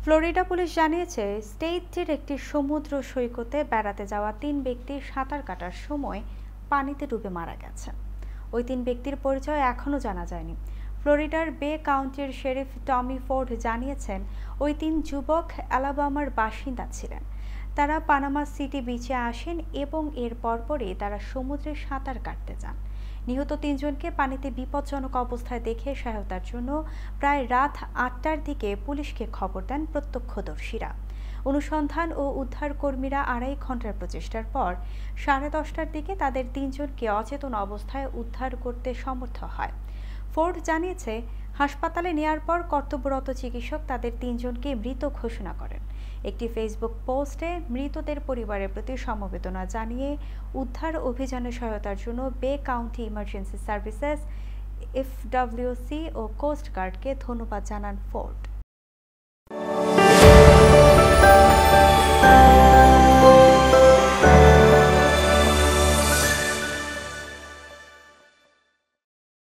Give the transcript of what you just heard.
Florida police জানিয়েছে, স্টেটটির একটি সমুদ্র সৈকতে বেড়াতে যাওয়া ৩ ব্যক্তি সাঁতার কাটার সময় পানিতে ডুবে মারা গেছেন। ওই ৩ ব্যক্তির পরিচয় এখনও জানা যায়নি। ফ্লোরিডার বে কাউন্টির শেরিফ টমি ফোর্ড জানিয়েছেন, ওই ৩ যুবক অ্যালাবামার বাসিন্দা ছিলেন। তারা পানামা সিটি বিচে আসেন এবং এর পরপরই তারা সমুদ্রে সাঁতার কাটতে যান। নিহত ৩ জনকে পানিতে বিপজ্জনক অবস্থায় দেখে সহায়তার জন্য প্রায় রাত ৮টার দিকে পুলিশকে খবর দেন প্রত্যক্ষদর্শীরা। অনুসন্ধান ও উদ্ধার কর্মীরা ২.৫ ঘন্টার প্রচেষ্টার পর 10:30টার দিকে তাদের ৩ জনকে অচেতন অবস্থায় উদ্ধার করতে সমর্থ হয়। ফোর্ড জানিয়েছে, হাসপাতালে নেয়ার পর কর্তব্যরত চিকিৎসক তাদের ৩ জনকে মৃত ঘোষণা করেন। একটি ফেসবুক পোস্টে মৃতদের পরিবারের প্রতি সমবেদনা জানিয়ে উদ্ধার অভিযানে সহায়তার জন্য বে কাউন্টি ইমার্জেন্সি সার্ভিসেস, এফডব্লিউসি ও কোস্ট গার্ডকে ধন্যবাদ জানান ফোর্ড।